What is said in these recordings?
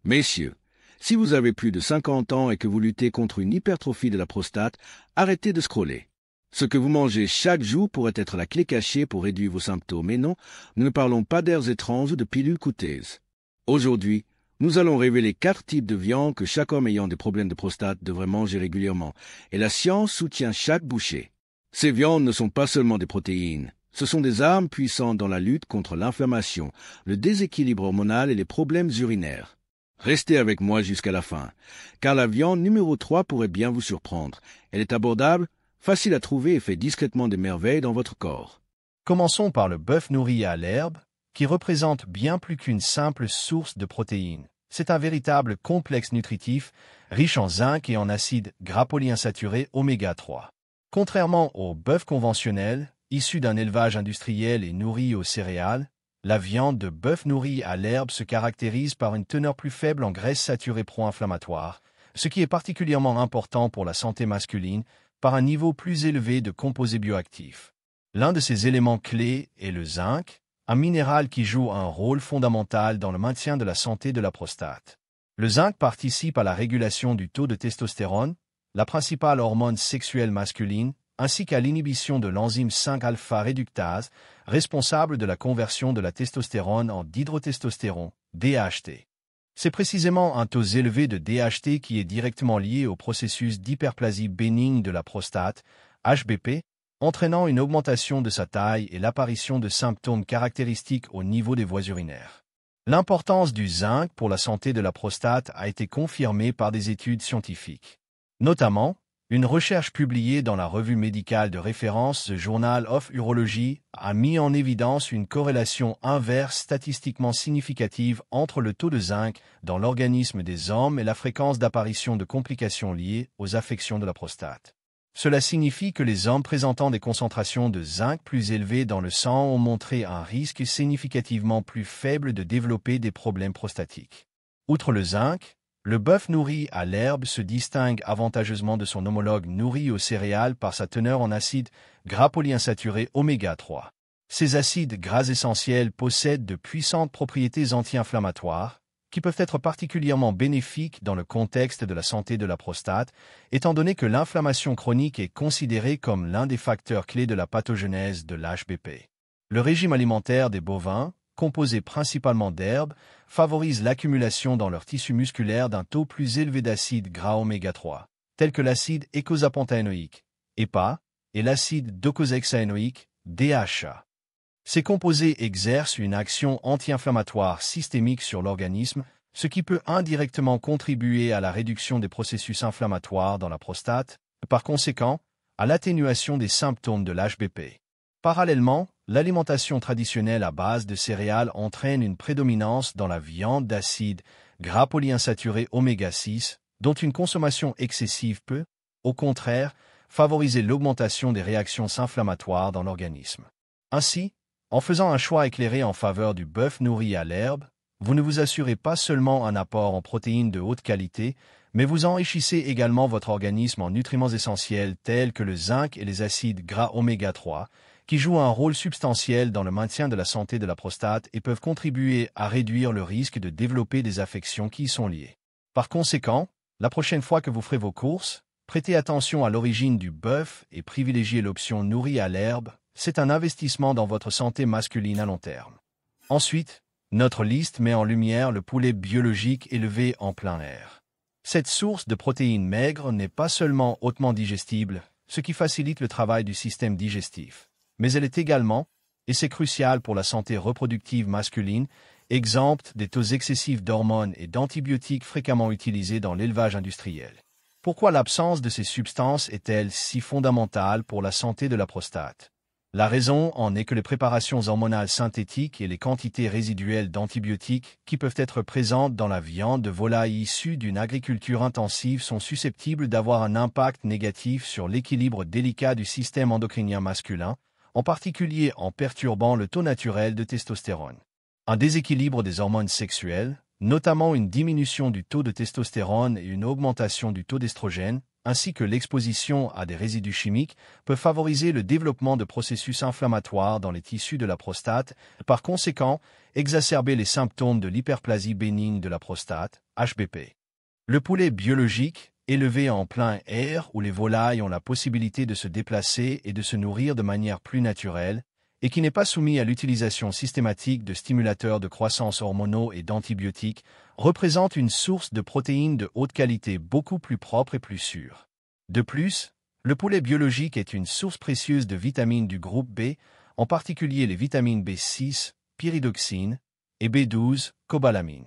Messieurs, si vous avez plus de 50 ans et que vous luttez contre une hypertrophie de la prostate, arrêtez de scroller. Ce que vous mangez chaque jour pourrait être la clé cachée pour réduire vos symptômes. Mais non, nous ne parlons pas d'airs étranges ou de pilules coûteuses. Aujourd'hui, nous allons révéler 4 types de viande que chaque homme ayant des problèmes de prostate devrait manger régulièrement, et la science soutient chaque bouchée. Ces viandes ne sont pas seulement des protéines, ce sont des armes puissantes dans la lutte contre l'inflammation, le déséquilibre hormonal et les problèmes urinaires. Restez avec moi jusqu'à la fin, car la viande numéro 3 pourrait bien vous surprendre. Elle est abordable, facile à trouver et fait discrètement des merveilles dans votre corps. Commençons par le bœuf nourri à l'herbe, qui représente bien plus qu'une simple source de protéines. C'est un véritable complexe nutritif, riche en zinc et en acides gras polyinsaturés oméga 3. Contrairement au bœuf conventionnel, issu d'un élevage industriel et nourri aux céréales, la viande de bœuf nourri à l'herbe se caractérise par une teneur plus faible en graisses saturées pro-inflammatoires, ce qui est particulièrement important pour la santé masculine, par un niveau plus élevé de composés bioactifs. L'un de ces éléments clés est le zinc, un minéral qui joue un rôle fondamental dans le maintien de la santé de la prostate. Le zinc participe à la régulation du taux de testostérone, la principale hormone sexuelle masculine, ainsi qu'à l'inhibition de l'enzyme 5-alpha réductase, responsable de la conversion de la testostérone en dihydrotestostérone, DHT. C'est précisément un taux élevé de DHT qui est directement lié au processus d'hyperplasie bénigne de la prostate, HBP, entraînant une augmentation de sa taille et l'apparition de symptômes caractéristiques au niveau des voies urinaires. L'importance du zinc pour la santé de la prostate a été confirmée par des études scientifiques. Notamment, une recherche publiée dans la revue médicale de référence The Journal of Urology a mis en évidence une corrélation inverse statistiquement significative entre le taux de zinc dans l'organisme des hommes et la fréquence d'apparition de complications liées aux affections de la prostate. Cela signifie que les hommes présentant des concentrations de zinc plus élevées dans le sang ont montré un risque significativement plus faible de développer des problèmes prostatiques. Outre le zinc, le bœuf nourri à l'herbe se distingue avantageusement de son homologue nourri aux céréales par sa teneur en acides gras polyinsaturés oméga 3. Ces acides gras essentiels possèdent de puissantes propriétés anti-inflammatoires, qui peuvent être particulièrement bénéfiques dans le contexte de la santé de la prostate, étant donné que l'inflammation chronique est considérée comme l'un des facteurs clés de la pathogenèse de l'HBP. Le régime alimentaire des bovins, composé principalement d'herbes, favorise l'accumulation dans leur tissu musculaire d'un taux plus élevé d'acides gras oméga 3, tels que l'acide eicosapentaénoïque, EPA, et l'acide docosahexaénoïque, DHA. Ces composés exercent une action anti-inflammatoire systémique sur l'organisme, ce qui peut indirectement contribuer à la réduction des processus inflammatoires dans la prostate, par conséquent, à l'atténuation des symptômes de l'HBP. Parallèlement, l'alimentation traditionnelle à base de céréales entraîne une prédominance dans la viande d'acides gras polyinsaturés oméga 6, dont une consommation excessive peut, au contraire, favoriser l'augmentation des réactions inflammatoires dans l'organisme. Ainsi, en faisant un choix éclairé en faveur du bœuf nourri à l'herbe, vous ne vous assurez pas seulement un apport en protéines de haute qualité, mais vous enrichissez également votre organisme en nutriments essentiels tels que le zinc et les acides gras oméga 3, qui jouent un rôle substantiel dans le maintien de la santé de la prostate et peuvent contribuer à réduire le risque de développer des affections qui y sont liées. Par conséquent, la prochaine fois que vous ferez vos courses, prêtez attention à l'origine du bœuf et privilégiez l'option nourrie à l'herbe. C'est un investissement dans votre santé masculine à long terme. Ensuite, notre liste met en lumière le poulet biologique élevé en plein air. Cette source de protéines maigres n'est pas seulement hautement digestible, ce qui facilite le travail du système digestif, mais elle est également, et c'est crucial pour la santé reproductive masculine, exempte des taux excessifs d'hormones et d'antibiotiques fréquemment utilisés dans l'élevage industriel. Pourquoi l'absence de ces substances est-elle si fondamentale pour la santé de la prostate? La raison en est que les préparations hormonales synthétiques et les quantités résiduelles d'antibiotiques qui peuvent être présentes dans la viande de volaille issue d'une agriculture intensive sont susceptibles d'avoir un impact négatif sur l'équilibre délicat du système endocrinien masculin, en particulier en perturbant le taux naturel de testostérone. Un déséquilibre des hormones sexuelles, notamment une diminution du taux de testostérone et une augmentation du taux d'estrogène, ainsi que l'exposition à des résidus chimiques peuvent favoriser le développement de processus inflammatoires dans les tissus de la prostate et par conséquent exacerber les symptômes de l'hyperplasie bénigne de la prostate, HBP. Le poulet biologique, élevé en plein air où les volailles ont la possibilité de se déplacer et de se nourrir de manière plus naturelle, et qui n'est pas soumis à l'utilisation systématique de stimulateurs de croissance hormonaux et d'antibiotiques, représente une source de protéines de haute qualité beaucoup plus propre et plus sûre. De plus, le poulet biologique est une source précieuse de vitamines du groupe B, en particulier les vitamines B6, pyridoxine, et B12, cobalamine.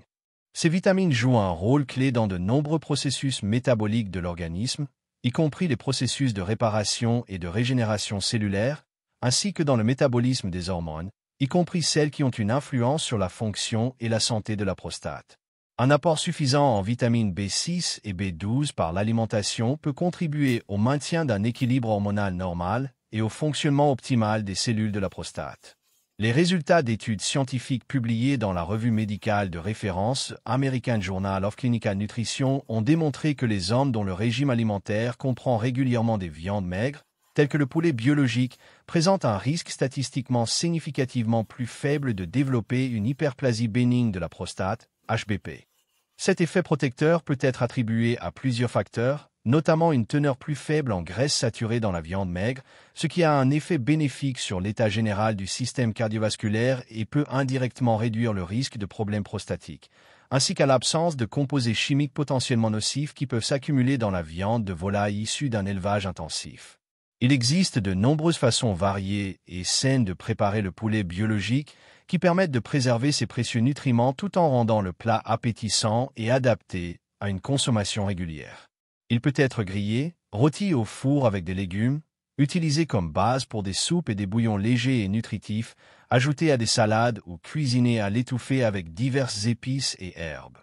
Ces vitamines jouent un rôle clé dans de nombreux processus métaboliques de l'organisme, y compris les processus de réparation et de régénération cellulaire, ainsi que dans le métabolisme des hormones, y compris celles qui ont une influence sur la fonction et la santé de la prostate. Un apport suffisant en vitamines B6 et B12 par l'alimentation peut contribuer au maintien d'un équilibre hormonal normal et au fonctionnement optimal des cellules de la prostate. Les résultats d'études scientifiques publiées dans la revue médicale de référence American Journal of Clinical Nutrition ont démontré que les hommes dont le régime alimentaire comprend régulièrement des viandes maigres, telles que le poulet biologique, présentent un risque statistiquement significativement plus faible de développer une hyperplasie bénigne de la prostate, HBP. Cet effet protecteur peut être attribué à plusieurs facteurs, notamment une teneur plus faible en graisse saturée dans la viande maigre, ce qui a un effet bénéfique sur l'état général du système cardiovasculaire et peut indirectement réduire le risque de problèmes prostatiques, ainsi qu'à l'absence de composés chimiques potentiellement nocifs qui peuvent s'accumuler dans la viande de volaille issue d'un élevage intensif. Il existe de nombreuses façons variées et saines de préparer le poulet biologique qui permettent de préserver ces précieux nutriments tout en rendant le plat appétissant et adapté à une consommation régulière. Il peut être grillé, rôti au four avec des légumes, utilisé comme base pour des soupes et des bouillons légers et nutritifs, ajouté à des salades ou cuisiné à l'étouffée avec diverses épices et herbes.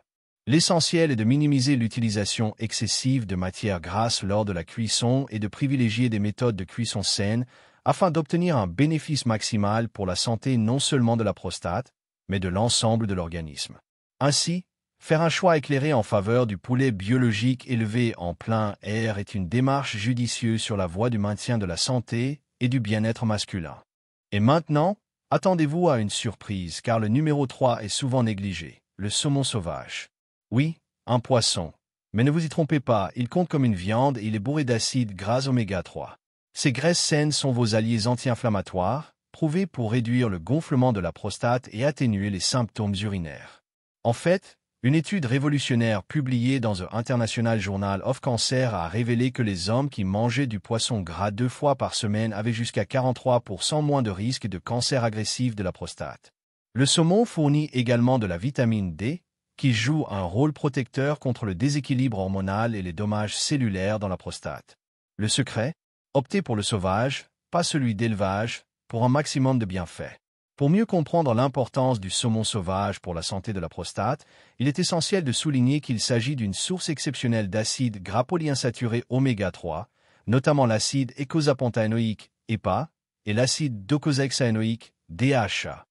L'essentiel est de minimiser l'utilisation excessive de matières grasses lors de la cuisson et de privilégier des méthodes de cuisson saines afin d'obtenir un bénéfice maximal pour la santé non seulement de la prostate, mais de l'ensemble de l'organisme. Ainsi, faire un choix éclairé en faveur du poulet biologique élevé en plein air est une démarche judicieuse sur la voie du maintien de la santé et du bien-être masculin. Et maintenant, attendez-vous à une surprise car le numéro 3 est souvent négligé, le saumon sauvage. Oui, un poisson. Mais ne vous y trompez pas, il compte comme une viande et il est bourré d'acides gras oméga 3. Ces graisses saines sont vos alliés anti-inflammatoires, prouvés pour réduire le gonflement de la prostate et atténuer les symptômes urinaires. En fait, une étude révolutionnaire publiée dans The International Journal of Cancer a révélé que les hommes qui mangeaient du poisson gras 2 fois par semaine avaient jusqu'à 43% moins de risque de cancer agressif de la prostate. Le saumon fournit également de la vitamine D, qui joue un rôle protecteur contre le déséquilibre hormonal et les dommages cellulaires dans la prostate. Le secret? Optez pour le sauvage, pas celui d'élevage, pour un maximum de bienfaits. Pour mieux comprendre l'importance du saumon sauvage pour la santé de la prostate, il est essentiel de souligner qu'il s'agit d'une source exceptionnelle d'acides gras polyinsaturés oméga 3, notamment l'acide eicosapentaénoïque EPA et l'acide docosahexaénoïque DHA.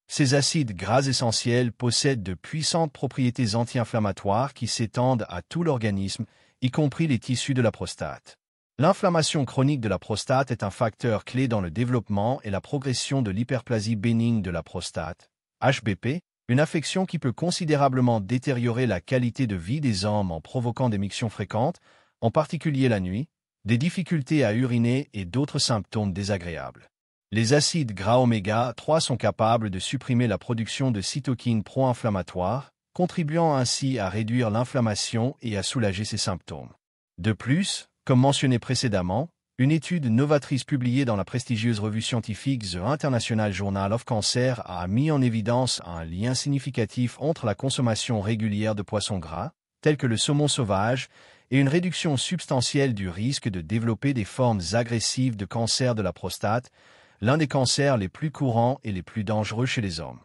Ces acides gras essentiels possèdent de puissantes propriétés anti-inflammatoires qui s'étendent à tout l'organisme, y compris les tissus de la prostate. L'inflammation chronique de la prostate est un facteur clé dans le développement et la progression de l'hyperplasie bénigne de la prostate, HBP, une affection qui peut considérablement détériorer la qualité de vie des hommes en provoquant des mictions fréquentes, en particulier la nuit, des difficultés à uriner et d'autres symptômes désagréables. Les acides gras oméga 3 sont capables de supprimer la production de cytokines pro-inflammatoires, contribuant ainsi à réduire l'inflammation et à soulager ces symptômes. De plus, comme mentionné précédemment, une étude novatrice publiée dans la prestigieuse revue scientifique The International Journal of Cancer a mis en évidence un lien significatif entre la consommation régulière de poissons gras, tels que le saumon sauvage, et une réduction substantielle du risque de développer des formes agressives de cancer de la prostate, l'un des cancers les plus courants et les plus dangereux chez les hommes.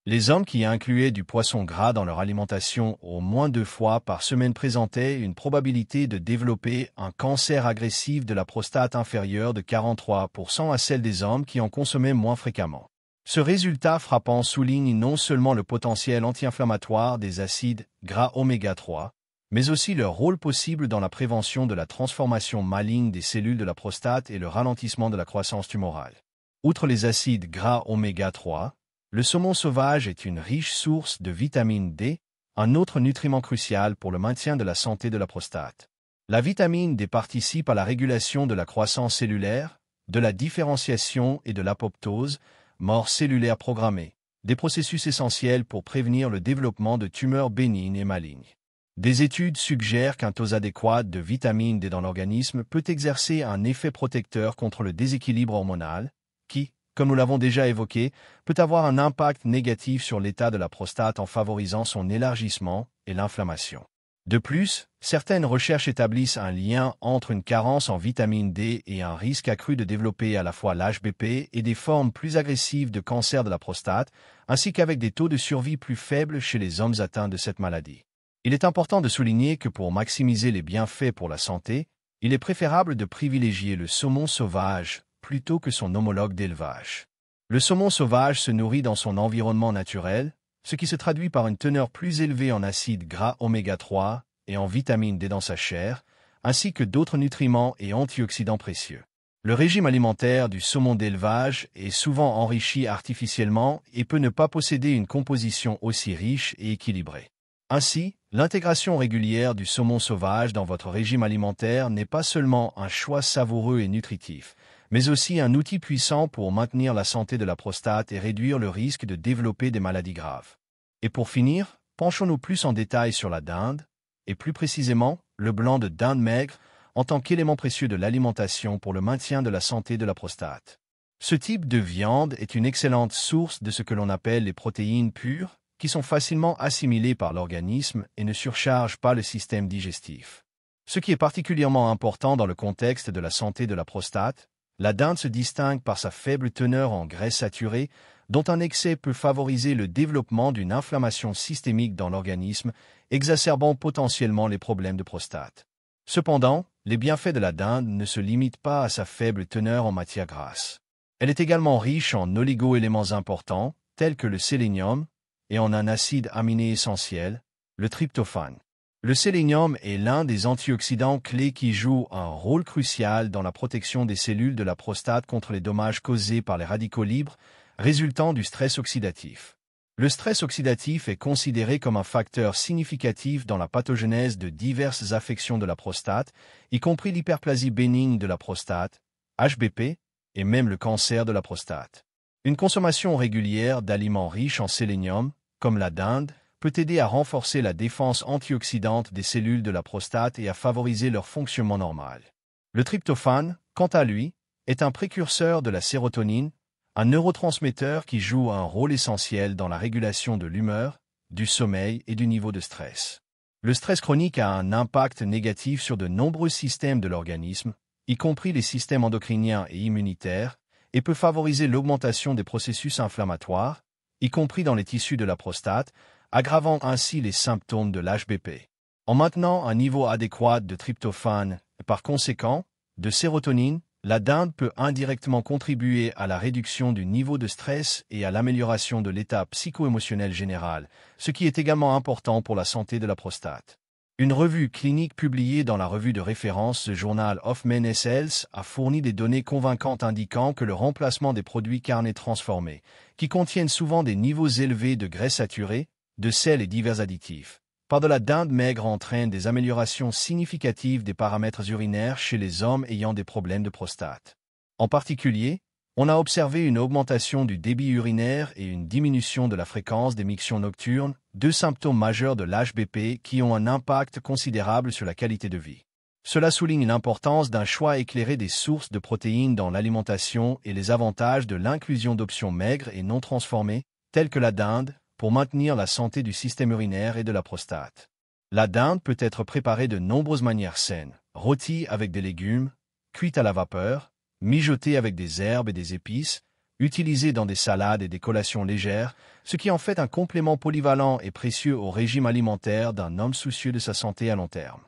Les hommes qui incluaient du poisson gras dans leur alimentation au moins 2 fois par semaine présentaient une probabilité de développer un cancer agressif de la prostate inférieure de 43% à celle des hommes qui en consommaient moins fréquemment. Ce résultat frappant souligne non seulement le potentiel anti-inflammatoire des acides gras oméga 3, mais aussi leur rôle possible dans la prévention de la transformation maligne des cellules de la prostate et le ralentissement de la croissance tumorale. Outre les acides gras oméga 3, le saumon sauvage est une riche source de vitamine D, un autre nutriment crucial pour le maintien de la santé de la prostate. La vitamine D participe à la régulation de la croissance cellulaire, de la différenciation et de l'apoptose, mort cellulaire programmée, des processus essentiels pour prévenir le développement de tumeurs bénignes et malignes. Des études suggèrent qu'un taux adéquat de vitamine D dans l'organisme peut exercer un effet protecteur contre le déséquilibre hormonal, qui, comme nous l'avons déjà évoqué, peut avoir un impact négatif sur l'état de la prostate en favorisant son élargissement et l'inflammation. De plus, certaines recherches établissent un lien entre une carence en vitamine D et un risque accru de développer à la fois l'HBP et des formes plus agressives de cancer de la prostate, ainsi qu'avec des taux de survie plus faibles chez les hommes atteints de cette maladie. Il est important de souligner que pour maximiser les bienfaits pour la santé, il est préférable de privilégier le saumon sauvage plutôt que son homologue d'élevage. Le saumon sauvage se nourrit dans son environnement naturel, ce qui se traduit par une teneur plus élevée en acides gras oméga 3 et en vitamine D dans sa chair, ainsi que d'autres nutriments et antioxydants précieux. Le régime alimentaire du saumon d'élevage est souvent enrichi artificiellement et peut ne pas posséder une composition aussi riche et équilibrée. Ainsi, l'intégration régulière du saumon sauvage dans votre régime alimentaire n'est pas seulement un choix savoureux et nutritif, mais aussi un outil puissant pour maintenir la santé de la prostate et réduire le risque de développer des maladies graves. Et pour finir, penchons-nous plus en détail sur la dinde, et plus précisément le blanc de dinde maigre, en tant qu'élément précieux de l'alimentation pour le maintien de la santé de la prostate. Ce type de viande est une excellente source de ce que l'on appelle les protéines pures, qui sont facilement assimilées par l'organisme et ne surchargent pas le système digestif. Ce qui est particulièrement important dans le contexte de la santé de la prostate, la dinde se distingue par sa faible teneur en graisse saturée, dont un excès peut favoriser le développement d'une inflammation systémique dans l'organisme, exacerbant potentiellement les problèmes de prostate. Cependant, les bienfaits de la dinde ne se limitent pas à sa faible teneur en matière grasse. Elle est également riche en oligo-éléments importants, tels que le sélénium, et en un acide aminé essentiel, le tryptophane. Le sélénium est l'un des antioxydants clés qui joue un rôle crucial dans la protection des cellules de la prostate contre les dommages causés par les radicaux libres résultant du stress oxydatif. Le stress oxydatif est considéré comme un facteur significatif dans la pathogénèse de diverses affections de la prostate, y compris l'hyperplasie bénigne de la prostate, HBP, et même le cancer de la prostate. Une consommation régulière d'aliments riches en sélénium, comme la dinde, peut aider à renforcer la défense antioxydante des cellules de la prostate et à favoriser leur fonctionnement normal. Le tryptophane, quant à lui, est un précurseur de la sérotonine, un neurotransmetteur qui joue un rôle essentiel dans la régulation de l'humeur, du sommeil et du niveau de stress. Le stress chronique a un impact négatif sur de nombreux systèmes de l'organisme, y compris les systèmes endocriniens et immunitaires, et peut favoriser l'augmentation des processus inflammatoires, y compris dans les tissus de la prostate, aggravant ainsi les symptômes de l'HBP. En maintenant un niveau adéquat de tryptophane et par conséquent de sérotonine, la dinde peut indirectement contribuer à la réduction du niveau de stress et à l'amélioration de l'état psycho-émotionnel général, ce qui est également important pour la santé de la prostate. Une revue clinique publiée dans la revue de référence The Journal of Men's Health a fourni des données convaincantes indiquant que le remplacement des produits carnés transformés, qui contiennent souvent des niveaux élevés de graisse saturée, de sel et divers additifs, par de la dinde maigre entraîne des améliorations significatives des paramètres urinaires chez les hommes ayant des problèmes de prostate. En particulier, on a observé une augmentation du débit urinaire et une diminution de la fréquence des mictions nocturnes, deux symptômes majeurs de l'HBP qui ont un impact considérable sur la qualité de vie. Cela souligne l'importance d'un choix éclairé des sources de protéines dans l'alimentation et les avantages de l'inclusion d'options maigres et non transformées, telles que la dinde, pour maintenir la santé du système urinaire et de la prostate. La dinde peut être préparée de nombreuses manières saines, rôtie avec des légumes, cuite à la vapeur, mijotée avec des herbes et des épices, utilisée dans des salades et des collations légères, ce qui en fait un complément polyvalent et précieux au régime alimentaire d'un homme soucieux de sa santé à long terme.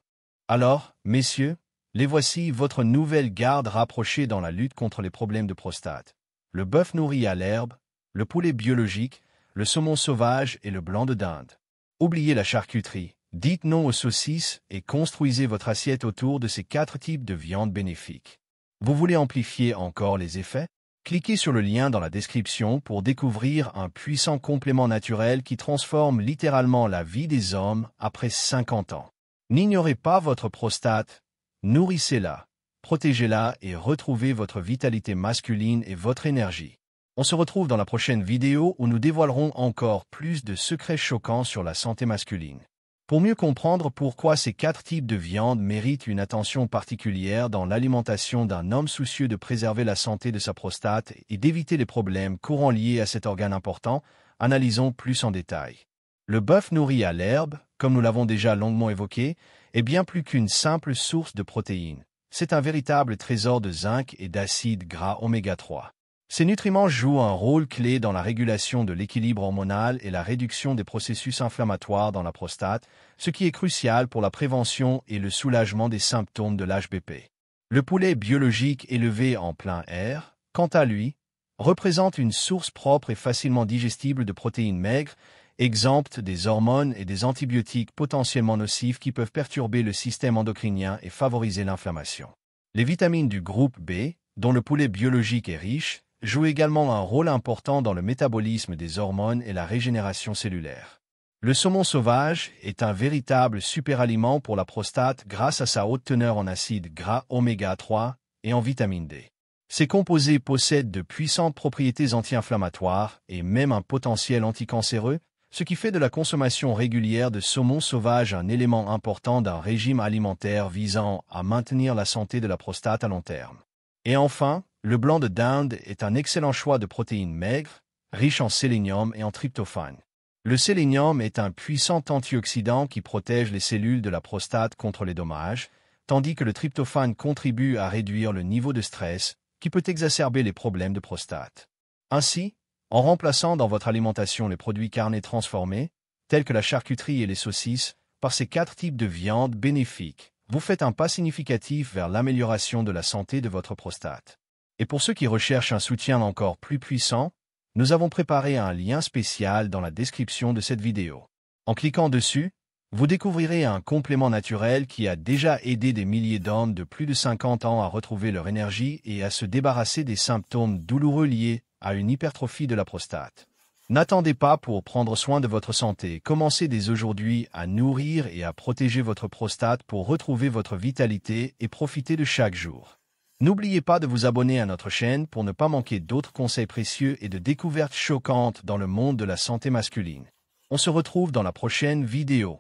Alors, messieurs, les voici votre nouvelle garde rapprochée dans la lutte contre les problèmes de prostate. Le bœuf nourri à l'herbe, le poulet biologique, le saumon sauvage et le blanc de dinde. Oubliez la charcuterie, Dites non aux saucisses et construisez votre assiette autour de ces 4 types de viande bénéfiques. Vous voulez amplifier encore les effets? Cliquez sur le lien dans la description pour découvrir un puissant complément naturel qui transforme littéralement la vie des hommes après 50 ans. N'ignorez pas votre prostate, nourrissez-la, protégez-la et retrouvez votre vitalité masculine et votre énergie. On se retrouve dans la prochaine vidéo où nous dévoilerons encore plus de secrets choquants sur la santé masculine. Pour mieux comprendre pourquoi ces 4 types de viande méritent une attention particulière dans l'alimentation d'un homme soucieux de préserver la santé de sa prostate et d'éviter les problèmes courants liés à cet organe important, analysons plus en détail. Le bœuf nourri à l'herbe, comme nous l'avons déjà longuement évoqué, est bien plus qu'une simple source de protéines. C'est un véritable trésor de zinc et d'acides gras oméga 3. Ces nutriments jouent un rôle clé dans la régulation de l'équilibre hormonal et la réduction des processus inflammatoires dans la prostate, ce qui est crucial pour la prévention et le soulagement des symptômes de l'HBP. Le poulet biologique élevé en plein air, quant à lui, représente une source propre et facilement digestible de protéines maigres, exemptes des hormones et des antibiotiques potentiellement nocifs qui peuvent perturber le système endocrinien et favoriser l'inflammation. Les vitamines du groupe B, dont le poulet biologique est riche, jouent également un rôle important dans le métabolisme des hormones et la régénération cellulaire. Le saumon sauvage est un véritable superaliment pour la prostate grâce à sa haute teneur en acides gras oméga 3 et en vitamine D. Ces composés possèdent de puissantes propriétés anti-inflammatoires et même un potentiel anticancéreux, ce qui fait de la consommation régulière de saumon sauvage un élément important d'un régime alimentaire visant à maintenir la santé de la prostate à long terme. Et enfin, le blanc de dinde est un excellent choix de protéines maigres, riche en sélénium et en tryptophane. Le sélénium est un puissant antioxydant qui protège les cellules de la prostate contre les dommages, tandis que le tryptophane contribue à réduire le niveau de stress, qui peut exacerber les problèmes de prostate. Ainsi, en remplaçant dans votre alimentation les produits carnés transformés, tels que la charcuterie et les saucisses, par ces 4 types de viande bénéfiques, vous faites un pas significatif vers l'amélioration de la santé de votre prostate. Et pour ceux qui recherchent un soutien encore plus puissant, nous avons préparé un lien spécial dans la description de cette vidéo. En cliquant dessus, vous découvrirez un complément naturel qui a déjà aidé des milliers d'hommes de plus de 50 ans à retrouver leur énergie et à se débarrasser des symptômes douloureux liés à une hypertrophie de la prostate. N'attendez pas pour prendre soin de votre santé. Commencez dès aujourd'hui à nourrir et à protéger votre prostate pour retrouver votre vitalité et profiter de chaque jour. N'oubliez pas de vous abonner à notre chaîne pour ne pas manquer d'autres conseils précieux et de découvertes choquantes dans le monde de la santé masculine. On se retrouve dans la prochaine vidéo.